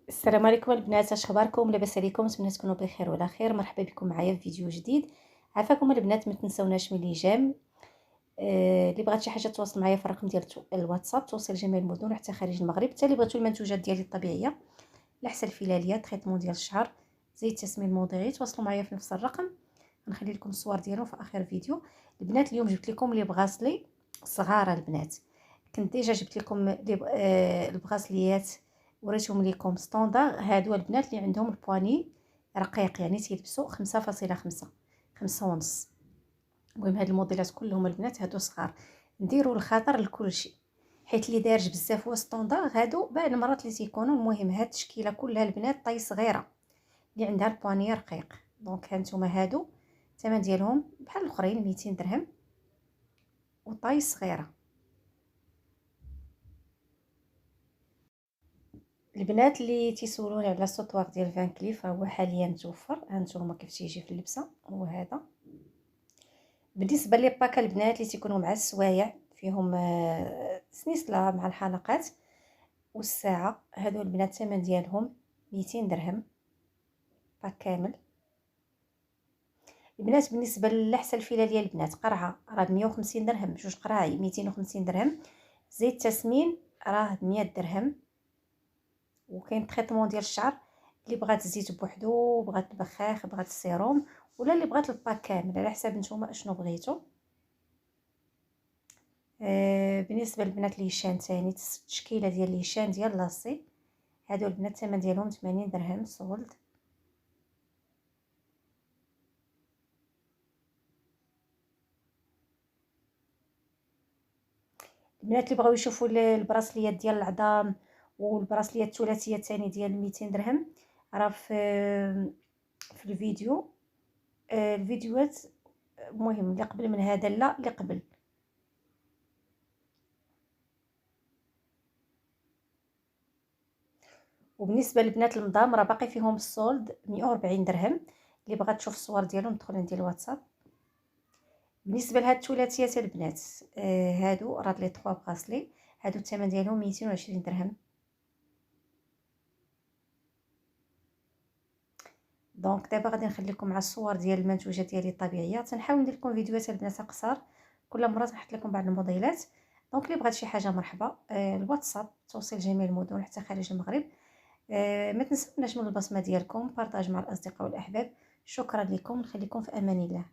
السلام عليكم البنات، اش اخباركم؟ لاباس عليكم؟ نتمنى تكونوا بخير وعلى خير. مرحبا بكم معايا في فيديو جديد. عافاكم البنات، ما تنسوناش ملي جام. اللي بغات شي حاجه تواصل معايا في الرقم ديال الواتساب، توصل جميع المدن وحتى خارج المغرب. حتى اللي بغاتوا المنتوجات ديالي الطبيعيه، الاحساء الفلاليه، تريتمون ديال الشعر، زيت تسمين موضعي، تواصلوا معايا في نفس الرقم. غنخلي لكم الصور ديالهم في اخر الفيديو. البنات اليوم جبت لكم لي بغاسلي صغار البنات. كنت ديجا جبت لكم البغاسليات، وريتهم لكم ستوندار. هادو البنات اللي عندهم البواني رقيق، يعني تيلبسوا 5.5 5.5. المهم هاد الموديلات كلهم البنات هادو صغار، نديروا الخطر لكل شيء، حيت اللي دارج بزاف هو ستوندار. هادو بعض المرات اللي تيكونوا، المهم هاد التشكيله كلها البنات طاي صغيره اللي عندها البواني رقيق. دونك هانتوما هادو الثمن ديالهم بحال الاخرين 200 درهم وطاي صغيره. البنات اللي تيسولوني على السطوار ديال فان كليف هو حاليا متوفر. هانتوما كيف تيجي في اللبسه هو هذا. بالنسبه لي باكا البنات اللي تيكونوا مع السوايع فيهم سنيسله مع الحلقات والساعه، هادو البنات الثمن ديالهم 200 درهم باك كامل. البنات بالنسبه للحسه الفلاليه البنات، قرعه راه 150 درهم، جوج قراعي 250 درهم، زيت تسمين راه 100 درهم. وكاين تريتمون ديال الشعر، اللي بغات الزيت بوحدو، بغات البخاخ، بغات السيروم، ولا اللي بغات الباك كامل، على حساب نتوما اشنو بغيتو. بالنسبه للبنات ليشان ثاني، التشكيله ديال ليشان ديال لاصي، هادو البنات الثمن ديالهم 80 درهم سولد. البنات اللي بغاو يشوفوا البراسليات ديال العظام والبراسليات الثلاثيه الثاني ديال 200 درهم، راه في الفيديو، الفيديوهات، المهم اللي قبل من هذا، لا اللي قبل. وبالنسبه للبنات المضام راه باقي فيهم السولد 140 درهم. اللي بغات تشوف الصور ديالهم تدخل عندي الواتساب. بالنسبه لهاد الثلاثيات البنات، هادو راه لي 3 بغاسلي، هادو الثمن ديالهم 220 درهم. دونك دابا غادي نخليكم مع الصور ديال المنتوجات ديالي الطبيعيه. تنحاول ندير لكم فيديوهات البنات قصار، كل مره تنحط لكم بعض الموديلات. دونك اللي بغات شي حاجه مرحبا، الواتساب توصيل جميع المدن حتى خارج المغرب. ما تنسوناش من البصمه ديالكم، بارطاج مع الاصدقاء والاحباب. شكرا لكم، نخليكم في امان الله.